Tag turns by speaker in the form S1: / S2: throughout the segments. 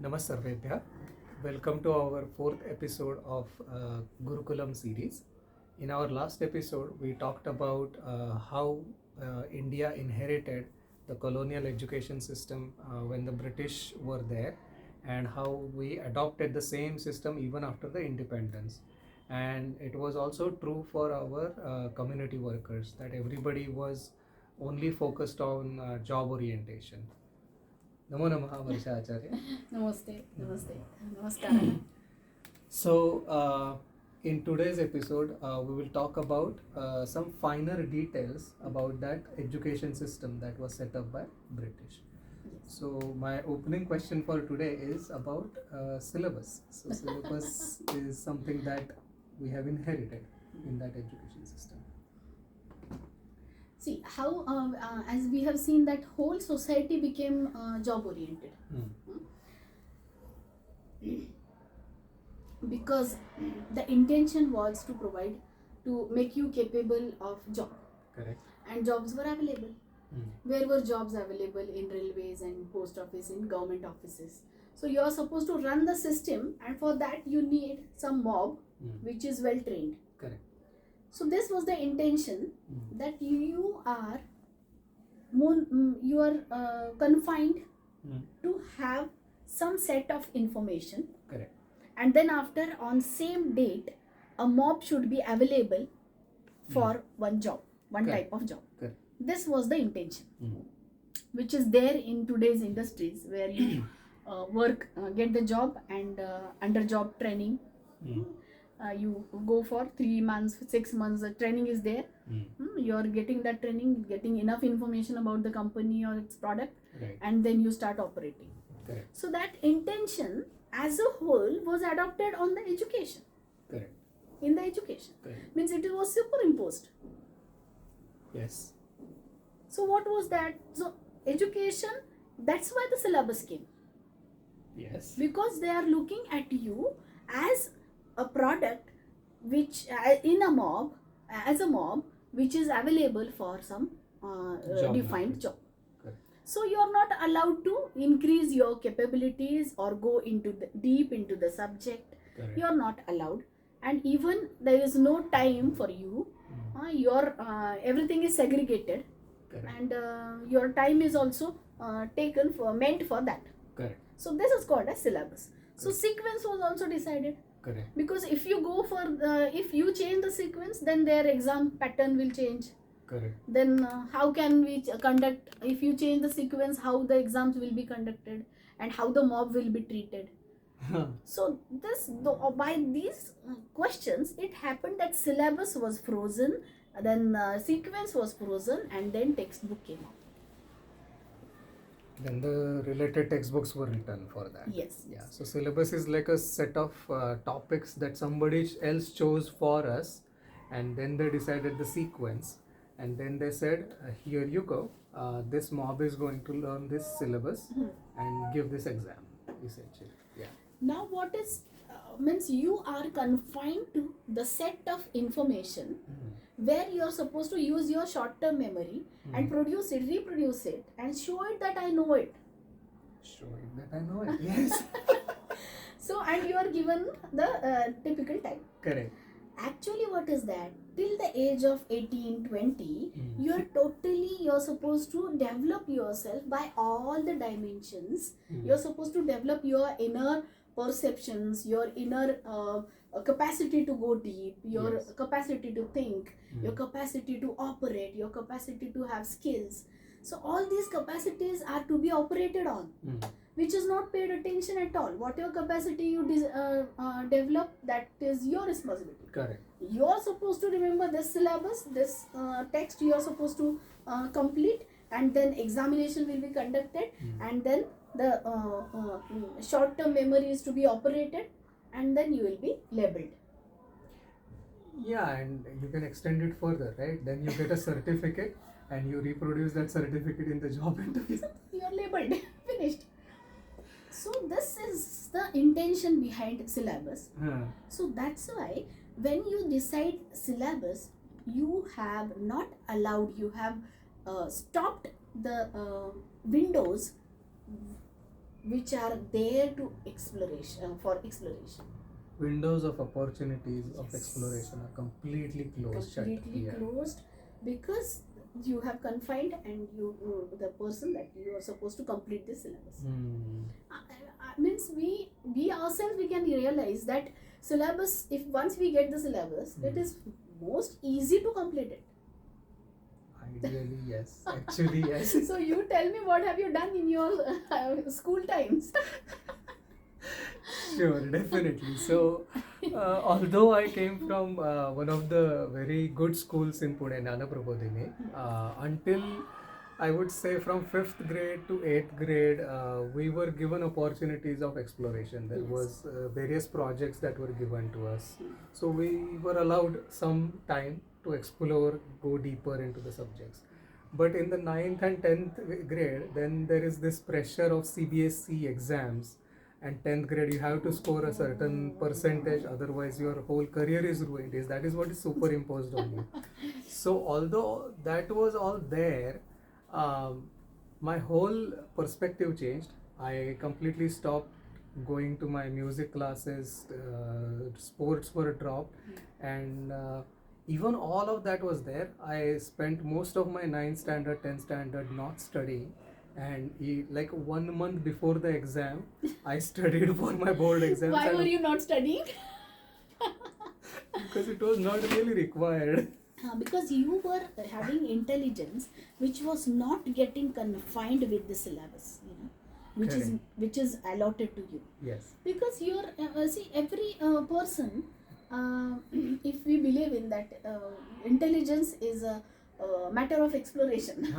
S1: Namaste. Welcome to our fourth episode of Gurukulam series. In our last episode, we talked about how India inherited the colonial education system when the British were there, and how we adopted the same system even after the independence. And it was also true for our community workers, that everybody was only focused on job orientation. Namo Namaha Varsha Acharya.
S2: Namaste, namaste, namaskara.
S1: So, in today's episode, we will talk about some finer details about that education system that was set up by British. So, my opening question for today is about syllabus. So, syllabus is something that we have inherited in that education system.
S2: See how, as we have seen, that whole society became job oriented. Because the intention was to make you capable of job.
S1: Correct.
S2: And jobs were available. Where were jobs available? In railways and post office, in government offices. So you are supposed to run the system, and for that you need some mob which is well trained.
S1: Correct.
S2: So this was the intention, that you are confined to have some set of information.
S1: Correct.
S2: And then after, on same date, a mob should be available for one job, one
S1: Correct.
S2: type of job.
S1: Correct.
S2: This was the intention, which is there in today's industries, where you get the job, and under job training, you go for 3 months, 6 months, the training is there. You are getting that training, getting enough information about the company or its product,
S1: Right.
S2: and then you start operating.
S1: Correct.
S2: So that intention as a whole was adopted on the education.
S1: Correct.
S2: In the education.
S1: Correct.
S2: Means it was superimposed.
S1: Yes.
S2: So what was that? So education, that's why the syllabus came.
S1: Yes.
S2: Because they are looking at you as a product which in a mob, as a mob which is available for some defined job.
S1: Correct.
S2: So you are not allowed to increase your capabilities or go into deep into the subject.
S1: Correct.
S2: You are not allowed, and even there is no time for you. Your everything is segregated.
S1: Correct.
S2: And your time is also meant for that.
S1: Correct.
S2: So this is called a syllabus. So sequence was also decided.
S1: Correct.
S2: Because if you go for if you change the sequence, then their exam pattern will change.
S1: Correct.
S2: Then how can we conduct, if you change the sequence, how the exams will be conducted and how the mob will be treated. So by these questions, it happened that syllabus was frozen, then sequence was frozen, and then textbook came out.
S1: Then the related textbooks were written for that.
S2: Yes.
S1: Yeah. So syllabus is like a set of topics that somebody else chose for us, and then they decided the sequence, and then they said, here you go. This mob is going to learn this syllabus and give this exam, essentially. Yeah.
S2: Now what is means you are confined to the set of information where you are supposed to use your short-term memory and produce it, reproduce it, and show it that I know it.
S1: Showing that I know it. Yes.
S2: So, and you are given the typical time.
S1: Correct.
S2: Actually, what is that? Till the age of 18, 20, you're supposed to develop yourself by all the dimensions. You're supposed to develop your inner perceptions, your inner capacity to go deep, your capacity to think, your capacity to operate, your capacity to have skills. So all these capacities are to be operated on, which is not paid attention at all. Whatever capacity you develop, that is your responsibility.
S1: Correct.
S2: You are supposed to remember this syllabus, this text you are supposed to complete, and then examination will be conducted, and then the short-term memory is to be operated, and then you will be labeled.
S1: Yeah, and you can extend it further, right? Then you get a certificate and you reproduce that certificate in the job interview.
S2: You are labeled. Finished. So this is the intention behind syllabus. So that's why when you decide syllabus, you have not allowed, you have stopped the windows which are there to exploration for exploration.
S1: Windows of opportunities of
S2: Yes.
S1: exploration are completely closed.
S2: Completely
S1: shut.
S2: closed, because you have confined and the person that you are supposed to complete the syllabus. Means we ourselves, we can realize that syllabus, if once we get the syllabus, it is most easy to complete it.
S1: Ideally, yes. Actually, yes.
S2: So you tell me, what have you done in your school times?
S1: Sure, definitely. So, although I came from one of the very good schools in Pune, Nanaprabodhini, until I would say from 5th grade to 8th grade, we were given opportunities of exploration. There
S2: Yes.
S1: was various projects that were given to us. So we were allowed some time to explore, go deeper into the subjects. But in the 9th and 10th grade, then there is this pressure of CBSE exams, and 10th grade you have to score a certain percentage, otherwise your whole career is ruined. That is what is superimposed on you. So although that was all there, my whole perspective changed. I completely stopped going to my music classes, sports were dropped, and even all of that was there. I spent most of my 9th standard, 10th standard not studying, and like 1 month before the exam, I studied for my board exams.
S2: Why were you not studying?
S1: Because it was not really required.
S2: Because you were having intelligence which was not getting confined with the syllabus, which is allotted to you.
S1: Yes.
S2: Because you're see, every person, if we believe in that, intelligence is a matter of exploration.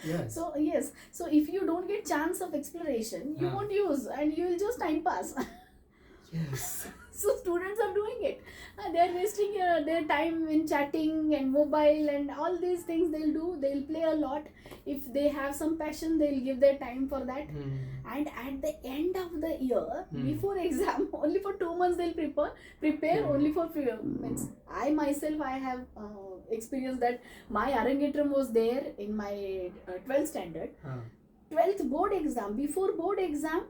S1: Yes.
S2: So yes, so if you don't get chance of exploration, you won't use, and you will just time pass.
S1: Yes.
S2: So students are doing it. They're wasting their time in chatting and mobile and all these things. They'll play a lot. If they have some passion, they'll give their time for that. And at the end of the year, before exam, only for 2 months they'll prepare only for means I myself, I have experienced that. My Arangetram was there in my 12th standard. 12th board exam. Before board exam,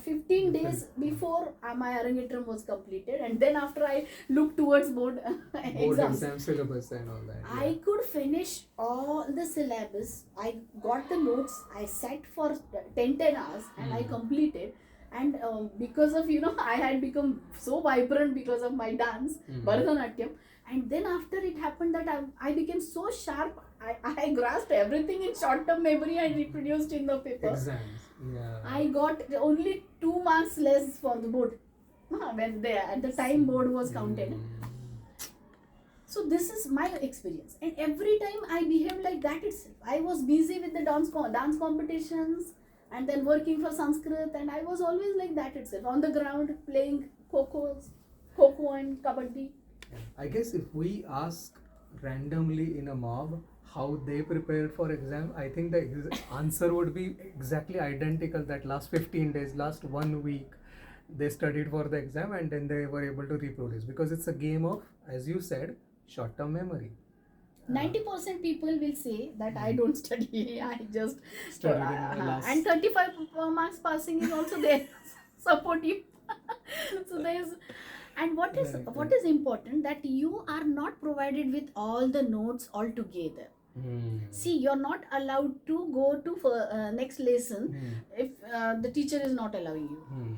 S2: 15 days before my Arangetram was completed, and then after I looked towards board exams.
S1: Exam syllabus and all that. Yeah.
S2: I could finish all the syllabus. I got the notes. I sat for 10 hours and I completed. And because of, I had become so vibrant because of my dance, Bharatanatyam. And then after it happened that I became so sharp, I grasped everything in short-term memory and reproduced in the paper.
S1: Exams. Yeah.
S2: I got only 2 marks less for the board when at the time board was counted. So this is my experience, and every time I behaved like that itself. I was busy with the dance competitions, and then working for Sanskrit, and I was always like that itself, on the ground playing Kho and Kabaddi.
S1: I guess if we ask randomly in a mob how they prepared for exam, I think the answer would be exactly identical. That last 15 days, last 1 week, they studied for the exam and then they were able to reproduce, because it's a game of, as you said, short-term memory.
S2: 90% people will say that I don't study, I just
S1: studied in the last.
S2: And 35 marks passing is also there. Support you. So there is. And what is important, that you are not provided with all the notes all together. See, you're not allowed to go to next lesson if the teacher is not allowing you.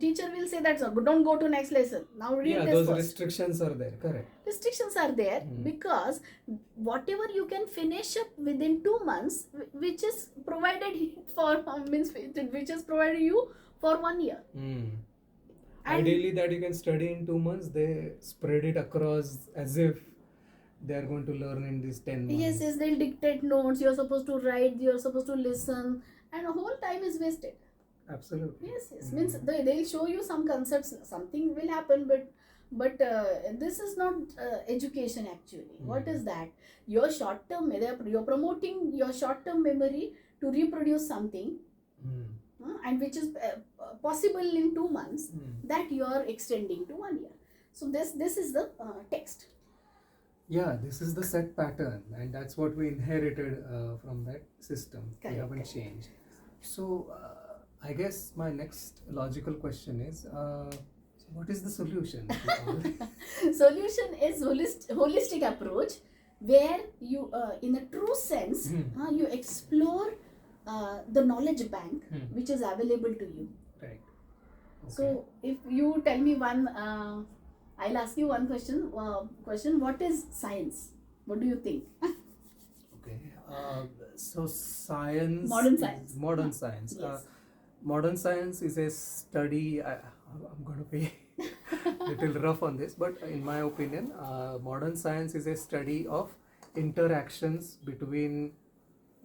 S2: Teacher will say that, don't go to next lesson. Now read this
S1: those
S2: first.
S1: Restrictions are there, correct.
S2: Restrictions are there because whatever you can finish up within 2 months, which is provided for which is provided you for 1 year.
S1: Ideally, that you can study in 2 months, they spread it across as if they are going to learn in these 10 months.
S2: Yes, they'll dictate notes, you're supposed to write, you're supposed to listen, and the whole time is wasted.
S1: Absolutely.
S2: Yes. Means they'll show you some concepts, something will happen, but this is not education actually. What is that? Your short-term, you're promoting your short-term memory to reproduce something, and which is possible in 2 months, that you are extending to 1 year. So this is the text.
S1: Yeah, this is the set pattern, and that's what we inherited from that system. We haven't changed. So I guess my next logical question is, so what is the solution?
S2: Solution is holistic approach, where you, in a true sense, you explore the knowledge bank which is available to you.
S1: Right. Okay.
S2: So if you tell me one, I'll ask you one question. What is science? What do you think?
S1: Okay. So science.
S2: Modern science.
S1: Modern science.
S2: Yes.
S1: Modern science is a study. I'm going to be little rough on this, but in my opinion, modern science is a study of interactions between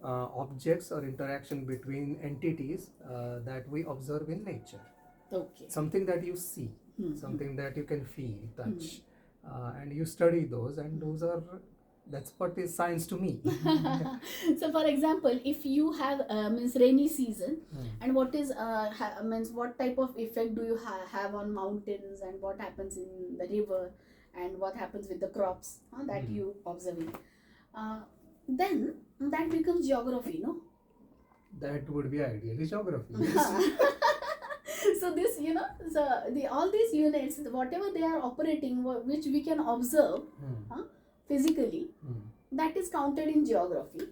S1: objects or interaction between entities that we observe in nature.
S2: Okay.
S1: Something that you see, something that you can feel, touch, and you study those, and that's what is science to me.
S2: So for example, if you have means rainy season, and what is means what type of effect do you have on mountains, and what happens in the river, and what happens with the crops that you observing, then that becomes geography, no?
S1: That would be ideally geography.
S2: So this, so all these units, whatever they are operating, which we can observe physically, that is counted in geography.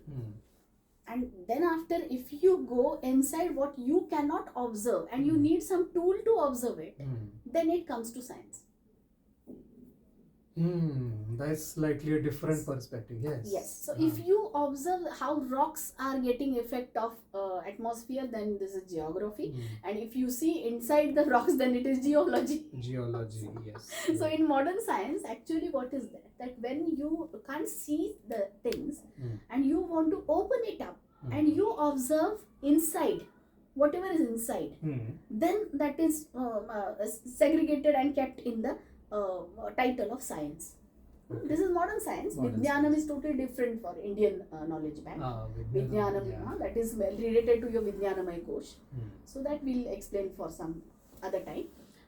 S2: And then after, if you go inside what you cannot observe and you need some tool to observe it, then it comes to science.
S1: That's slightly a different perspective. Yes.
S2: Yes. So if you observe how rocks are getting effect of atmosphere, then this is geography. And if you see inside the rocks, then it is geology.
S1: Geology, yes.
S2: So in modern science, actually what is that? That when you can't see the things and you want to open it up and you observe inside, whatever is inside, then that is segregated and kept in the title of science. Okay. This is modern science. Vijnanam is totally different for Indian knowledge bank. Vijnanam, that is well related to your Vijnanamay Kosh. So that we'll explain for some other time.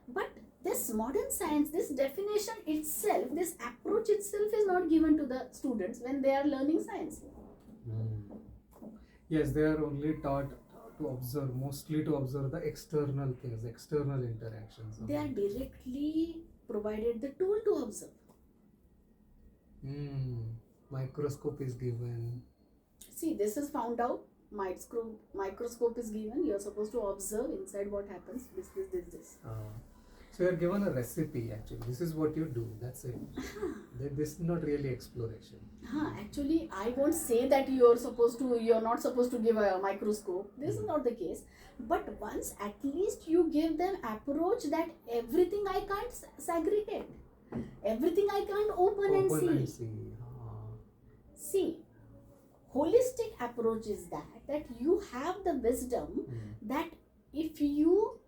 S2: But this modern science, this definition itself, this approach itself is not given to the students when they are learning science.
S1: Yes, they are only taught to observe, mostly to observe the external things, external interactions.
S2: They are directly provided the tool to observe.
S1: Microscope is given.
S2: See, this is found out. Microscope is given. You are supposed to observe inside what happens. This.
S1: So you are given a recipe. Actually, this is what you do. That's it. This is not really exploration.
S2: Actually, I won't say that you're not supposed to give a microscope. This is not the case. But once at least you give them approach that everything I can't segregate. Everything I can't open and see. See, holistic approach is that you have the wisdom that if you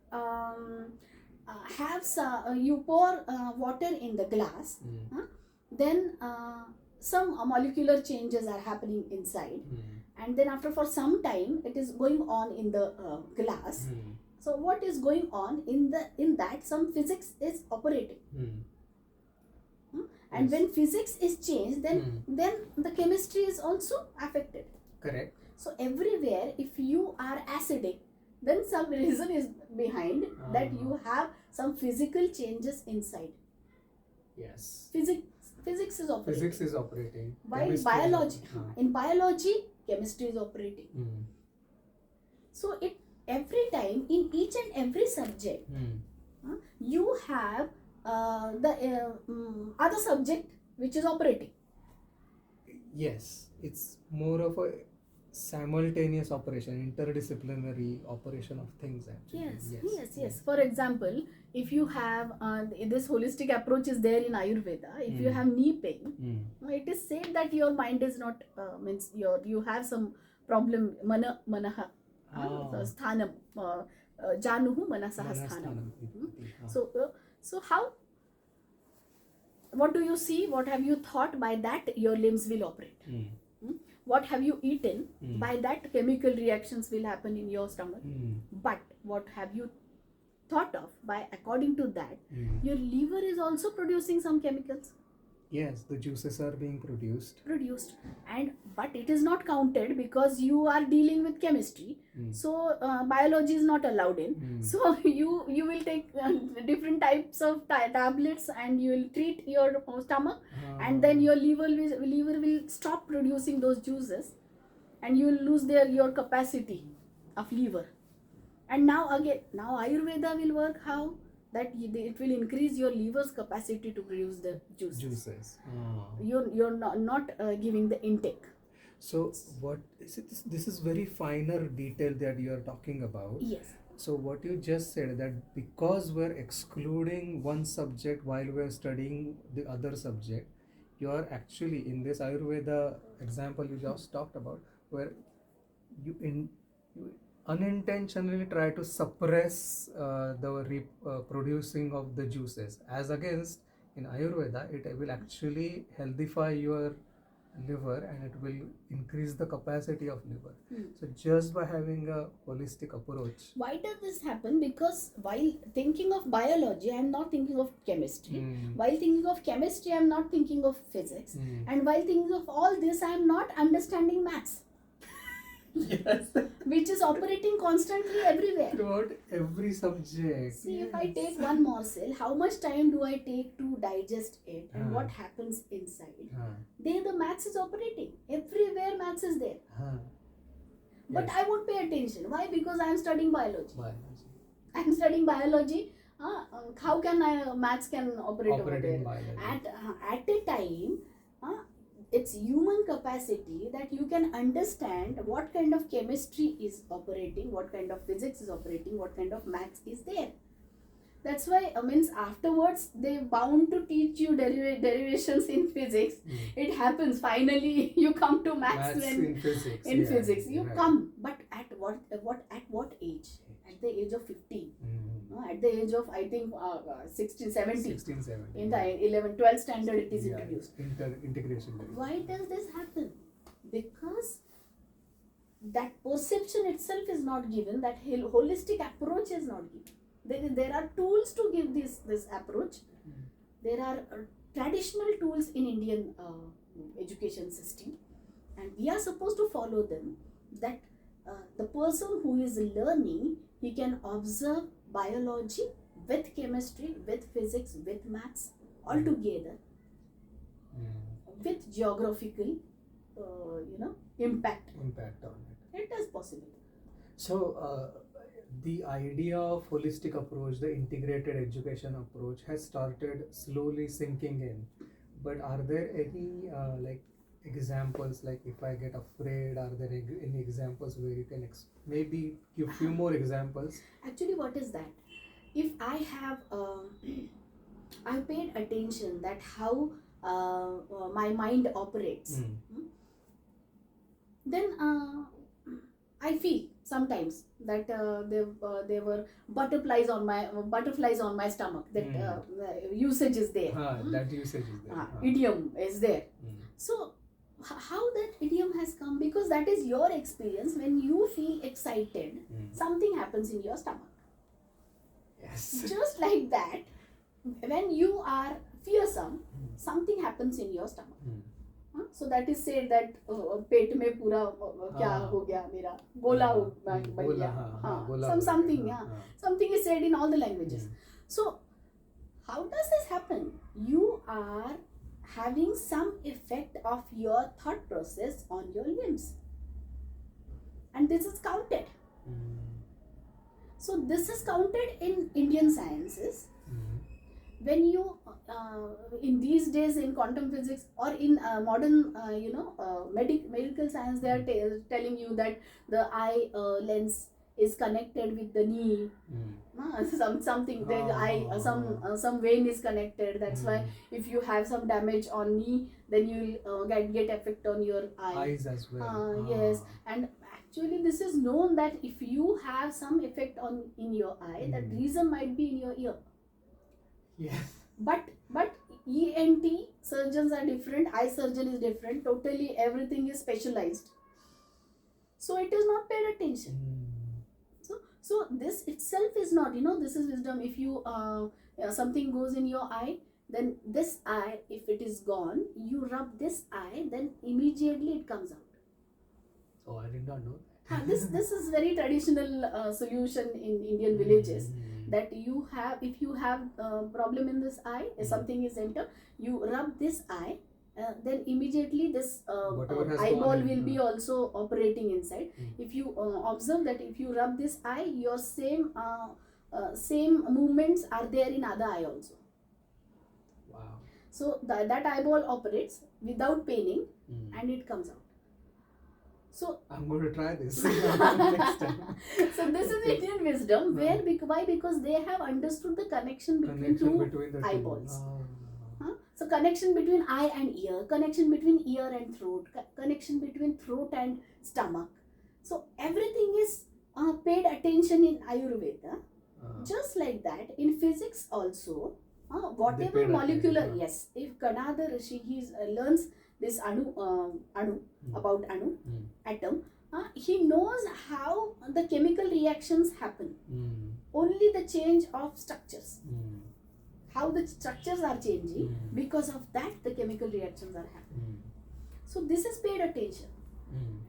S2: you pour water in the glass, then some molecular changes are happening inside, and then after for some time it is going on in the glass. So what is going on in that some physics is operating. And when physics is changed, then the chemistry is also affected.
S1: Correct.
S2: So everywhere, if you are acidic, then some reason is behind that you have some physical changes inside.
S1: Yes.
S2: Physics is operating.
S1: Physics is operating.
S2: By biology. In biology, chemistry is operating. So every time in each and every subject, you have the other subject which is operating.
S1: Yes, it's more of a simultaneous operation, interdisciplinary operation of things actually.
S2: Yes. For example, if you have this holistic approach is there in Ayurveda, if you have knee pain, it is said that your mind is not means you have some problem, manaha sthanam, januhu manasaha sthanam. So how, what do you see, what have you thought, by that your limbs will operate. What have you eaten, by that chemical reactions will happen in your stomach. But what have you thought of, by according to that your liver is also producing some chemicals.
S1: Yes, the juices are being produced.
S2: And but it is not counted because you are dealing with chemistry. So biology is not allowed in. So you will take different types of tablets, and you will treat your stomach, and then your liver will stop producing those juices, and you will lose your capacity of liver. And now Ayurveda will work how? That it will increase your liver's capacity to produce the juices. You're not giving the intake.
S1: So what is it? This is very finer detail that you are talking about.
S2: Yes.
S1: So what you just said, that because we're excluding one subject while we're studying the other subject, you are actually, in this Ayurveda example you just talked about, where you unintentionally try to suppress the producing of the juices, as against in Ayurveda it will actually healthify your liver and it will increase the capacity of liver. So just by having a holistic approach.
S2: Why does this happen? Because while thinking of biology, I am not thinking of chemistry. While thinking of chemistry, I am not thinking of physics. And while thinking of all this, I am not understanding maths.
S1: Yes.
S2: Which is operating constantly everywhere.
S1: Throughout every subject.
S2: See, if I take one morsel, how much time do I take to digest it, and what happens inside? There the maths is operating. Everywhere maths is there. But
S1: Yes.
S2: I won't pay attention. Why? Because I am studying biology. I am studying biology. How can maths can operate over there? At a time, it's human capacity that you can understand what kind of chemistry is operating, what kind of physics is operating, what kind of maths is there. That's why means afterwards they bound to teach you derivations in physics. It happens finally you come to maths
S1: in physics.
S2: Physics you come, but at what age? At the age of 15. At the age of, I think, 16, 17. In the 11, 12 standard it is introduced.
S1: Integration.
S2: Why does this happen? Because that perception itself is not given, that holistic approach is not given. There are tools to give this approach. There are traditional tools in Indian education system, and we are supposed to follow them. That the person who is learning, he can observe biology with chemistry, with physics, with maths, all together, with geographical, impact
S1: on it.
S2: It is possible.
S1: So the idea of holistic approach, the integrated education approach, has started slowly sinking in. But are there any examples, like if I get afraid, are there any examples where you can maybe give few more examples?
S2: Actually, what is that? If I have I paid attention that how my mind operates, then I feel sometimes that there were butterflies on my stomach. That usage is there.
S1: That usage is there.
S2: Idiom is there. So how that idiom has come? Because that is your experience. When you feel excited, something happens in your stomach.
S1: Yes.
S2: Just like that, when you are fearsome, something happens in your stomach. So that is said that पेट में पूरा क्या हो गया मेरा गोला बन गया. Something is said in all the languages. So how does this happen? You are having some effect of your thought process on your limbs, and this is counted. So this is counted in Indian sciences. When you in these days in quantum physics or in modern medical science, they are telling you that the eye lens is connected with the knee. Something the eye some vein is connected. That's why if you have some damage on knee, then you will get effect on your
S1: eyes as well.
S2: Yes, and actually this is known that if you have some effect in your eye, that reason might be in your ear.
S1: Yes.
S2: But ENT surgeons are different, eye surgeon is different, totally everything is specialized. So it is not paid attention. So this itself is not, this is wisdom. If you something goes in your eye, then this eye, if it is gone, you rub this eye, then immediately it comes out.
S1: Oh, I did not know.
S2: This is very traditional solution in Indian villages, that you have, if you have problem in this eye, if something is entered, you rub this eye, then immediately this eyeball will be also operating inside. If you observe that if you rub this eye, your same movements are there in other eye also.
S1: Wow.
S2: So that eyeball operates without paining, and it comes out. So
S1: I'm going to try this next time.
S2: So this is Indian wisdom. Why? Because they have understood the connection between the eyeballs. So connection between eye and ear, connection between ear and throat, connection between throat and stomach. So everything is paid attention in Ayurveda. Just like that, in physics also, whatever molecular, yes, if Kanada Rishi learns this about atom, he knows how the chemical reactions happen. Only the change of structures. How the structures are changing, because of that the chemical reactions are happening. So this is paid attention.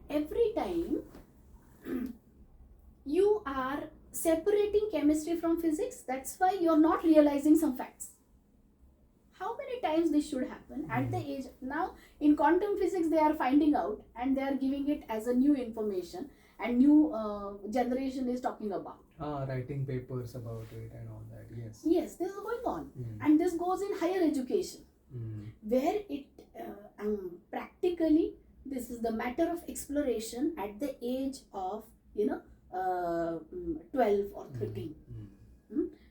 S2: Every time you are separating chemistry from physics, that's why you're not realizing some facts. How many times this should happen at the age now? In quantum physics they are finding out, and they are giving it as a new information, and new generation is talking about.
S1: Writing papers about it and all that. Yes.
S2: Yes, this is going on, and this goes in higher education, where it practically this is the matter of exploration at the age of 12 or 13,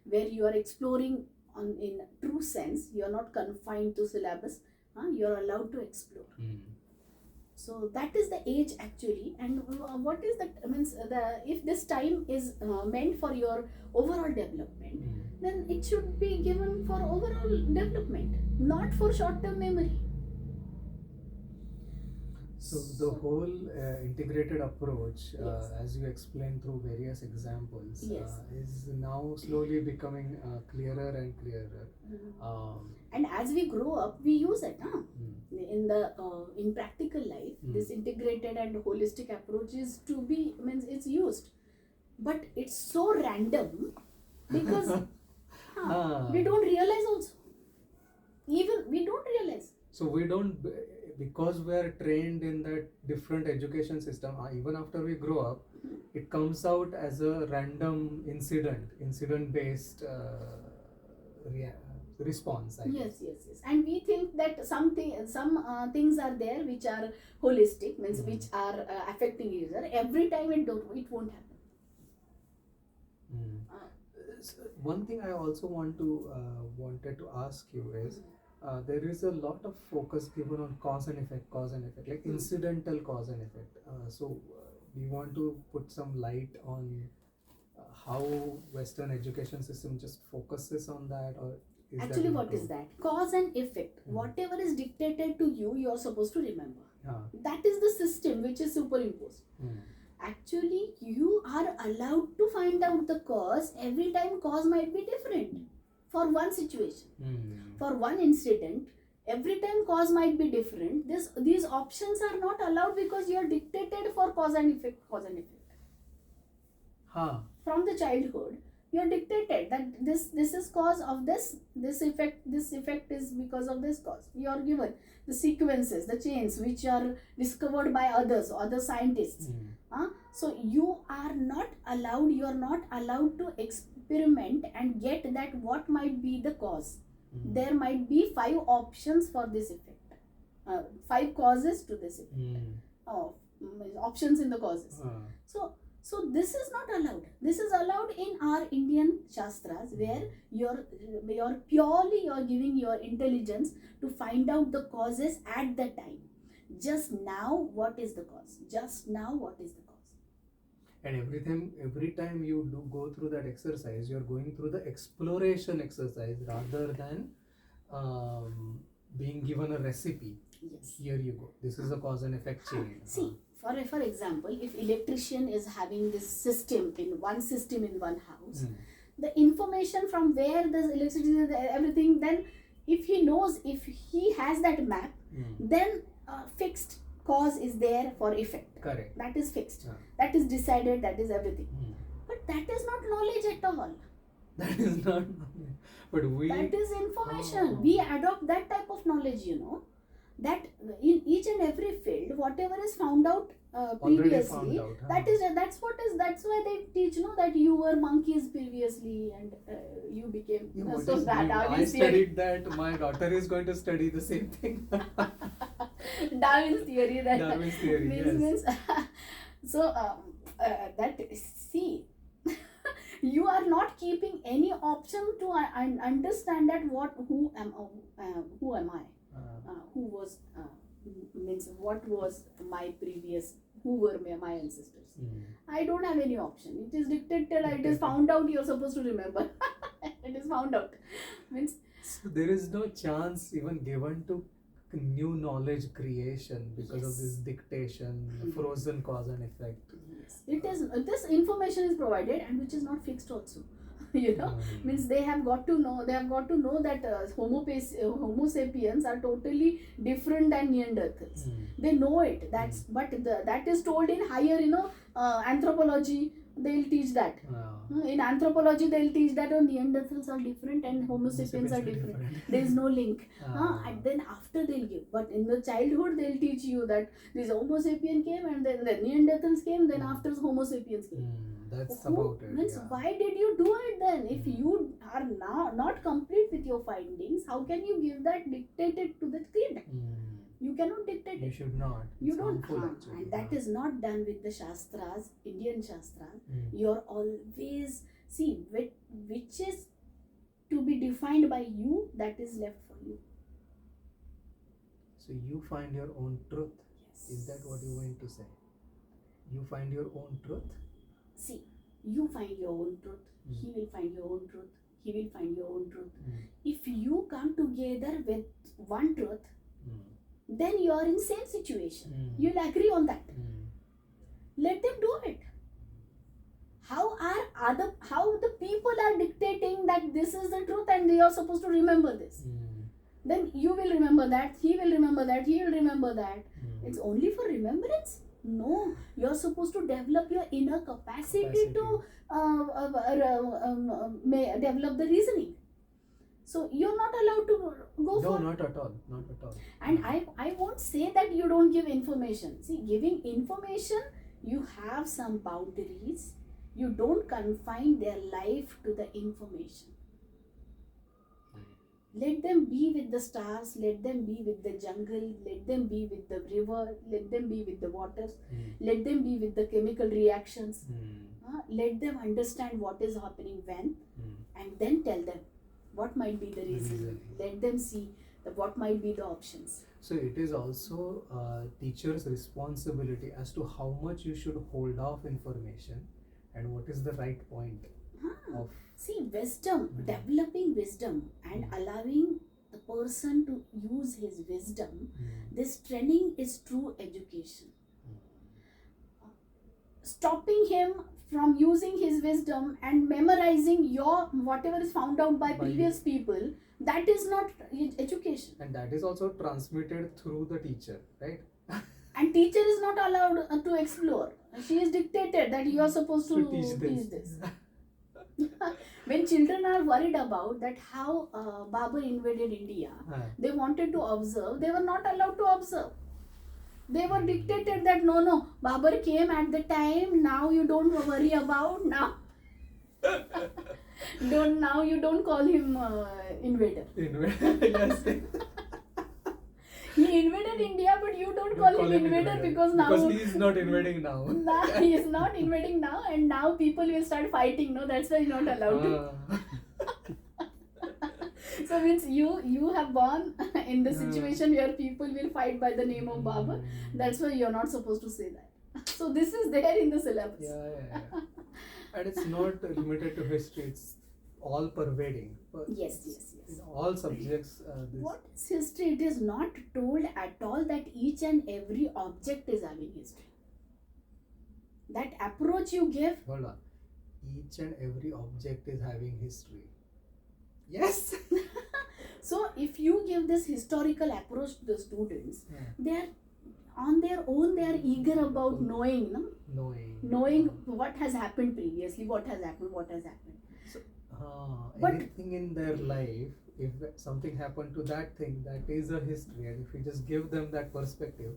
S2: where you are exploring in true sense. You are not confined to syllabus. You are allowed to explore. So that is the age actually. And what is that means? If this time is meant for your overall development, then it should be given for overall development, not for short-term memory.
S1: So the whole integrated approach, as you explained through various examples, is now slowly becoming clearer and clearer.
S2: And as we grow up, we use it. In practical life, this integrated and holistic approach is it's used, but it's so random because we don't realize also. Even we don't realize.
S1: So we don't, because we are trained in that different education system, even after we grow up, it comes out as a random incident based response.
S2: Yes. And we think that some things are there which are holistic, means which are affecting user. Every time it won't happen.
S1: One thing I also wanted to ask you is, there is a lot of focus given on cause and effect, like incidental cause and effect. So we want to put some light on how Western education system just focuses on that, or is
S2: actually what is that? Cause and effect. Whatever is dictated to you, you are supposed to remember. That is the system which is superimposed. Actually, you are allowed to find out the cause. Every time cause might be different. For one situation, for one incident, every time cause might be different. These options are not allowed because you are dictated for cause and effect. From the childhood, you are dictated that this is cause of this effect is because of this cause. You are given the sequences, the chains which are discovered by other scientists. So you are not allowed to experiment and get that what might be the cause. There might be 5 options for this effect, 5 causes to this effect, options in the causes. So this is not allowed. This is allowed in our Indian Shastras, where you're giving your intelligence to find out the causes at the time. Just now, what is the cause?
S1: And every time you go through that exercise, you're going through the exploration exercise rather than being given a recipe.
S2: Yes.
S1: Here you go. This is a cause and effect chain.
S2: See, for example, if electrician is having this system in one house, the information from where the electricity, everything, then if he knows, if he has that map, then fixed cause is there for effect.
S1: Correct.
S2: That is fixed.
S1: Yeah.
S2: That is decided. That is everything. But that is not knowledge at all.
S1: That is not. But we.
S2: That is information.
S1: Oh.
S2: We adopt that type of knowledge, that in each and every field, whatever is found out previously,
S1: found out,
S2: that's why they teach, that you were monkeys previously and you became so bad.
S1: I studied that. My daughter is going to study the same thing.
S2: Darwin's theory.
S1: Darwin's theory.
S2: means so that see. You are not keeping any option to understand that who am I, who was means what was my previous, who were my ancestors. I don't have any option. It is dictated. It is found out. You are supposed to remember. It is found out. Means
S1: so there is no chance even given to new knowledge creation because of this dictation, frozen cause and effect.
S2: Yes. It is, this information is provided and which is not fixed also. Means they have got to know that Homo sapiens are totally different than Neanderthals. They know it. That is told in higher anthropology. They'll teach that. In anthropology, they'll teach that Neanderthals are different and Homo sapiens are different. There is no link. And then after they'll give. But in the childhood, they'll teach you that this Homo sapien came and then the Neanderthals came, then after Homo sapiens came.
S1: That's about it.
S2: Means why did you do it then? If you are now not complete with your findings, how can you give that dictated to the kid? You cannot dictate it.
S1: You should not.
S2: You don't. And that is not done with the Shastras, Indian Shastras. You're always, see, which is to be defined by you, that is left for you.
S1: So you find your own truth.
S2: Yes.
S1: Is that what you want to say? You find your own truth?
S2: See, you find your own truth. He will find your own truth. He will find your own truth. If you come together with one truth, then you are in same situation. You'll agree on that. Let them do it. How the people are dictating that this is the truth and they are supposed to remember this. Then you will remember that, he will remember that, he will remember that. It's only for remembrance? No, you're supposed to develop your inner capacity to develop the reasoning. So you're not allowed to go for.
S1: No, not at all. Not at all.
S2: And I won't say that you don't give information. See, giving information, you have some boundaries. You don't confine their life to the information. Let them be with the stars, let them be with the jungle, let them be with the river, let them be with the waters, let them be with the chemical reactions. Let them understand what is happening when, and then tell them what might be the reason. Let them see what might be the options.
S1: So it is also teacher's responsibility as to how much you should hold off information and what is the right point of.
S2: See, wisdom, developing wisdom and allowing the person to use his wisdom, this training is true education. Stopping him from using his wisdom and memorizing whatever is found out by previous people, that is not education.
S1: And that is also transmitted through the teacher, right?
S2: And teacher is not allowed to explore. She is dictated that you are supposed to teach this. When children are worried about that how Babur invaded India, they wanted to observe, they were not allowed to observe. They were dictated that no, Babur came at the time, now you don't worry about, now you don't call him invader.
S1: Yes.
S2: He invaded India, but you don't call him invader because now
S1: he is not invading now.
S2: He is not invading now, and now people will start fighting. No, that's why you're not allowed to. So means you have born in the situation where people will fight by the name of Babur. That's why you're not supposed to say that. So this is there in the syllabus.
S1: Yeah. And it's not limited to history. It's all pervading.
S2: Yes.
S1: In all subjects.
S2: What is history? It is not told at all that each and every object is having history. That approach you give.
S1: Hold on. Each and every object is having history. Yes.
S2: So if you give this historical approach to the students,
S1: Yeah.
S2: they are on their own, they are eager about knowing, no? Knowing what has happened previously, what has happened.
S1: So,
S2: But-
S1: anything in their life, if something happened to that thing, that is a history, and if you just give them that perspective,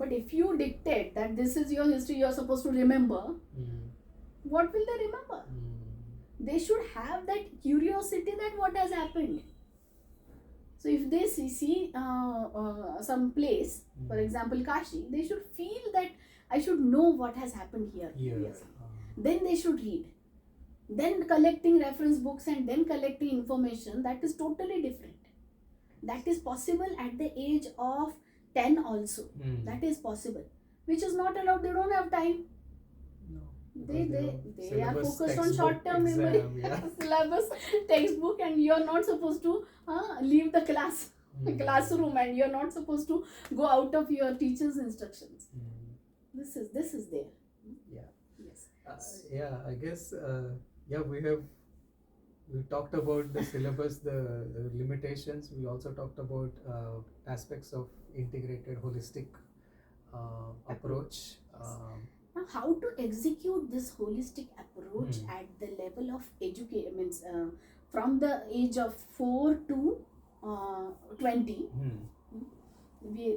S2: But if you dictate that this is your history, you are supposed to remember, what will they remember? They should have that curiosity that what has happened. So if they see some place, for example Kashi, they should feel that I should know what has happened here. Yes. Then they should read. Then collecting reference books and then collecting information, that is totally different. That is possible at the age of 10 also. That is possible. Which is not allowed, they don't have time.
S1: No.
S2: They are
S1: Syllabus,
S2: focused on
S1: textbook,
S2: short-term memory,
S1: exam, yeah.
S2: syllabus, textbook, and you are not supposed to leave the classroom, and you are not supposed to go out of your teacher's instructions. This is there.
S1: Yeah.
S2: Yes.
S1: Yeah, I guess we talked about the syllabus, the limitations. We also talked about aspects of integrated, holistic approach.
S2: Now, how to execute this holistic approach at the level of education, means from the age of 4 to 20,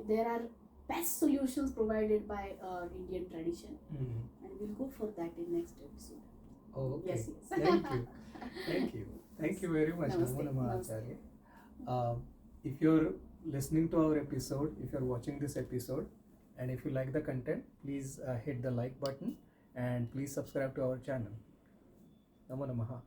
S2: there are best solutions provided by Indian tradition, and we'll go for that in next episode.
S1: Oh, okay.
S2: Yes.
S1: Thank you very much,
S2: Namaste.
S1: Namo Namah Acharya. If you're listening to our episode, if you're watching this episode, and if you like the content, please hit the like button and please subscribe to our channel. Namo Namaha.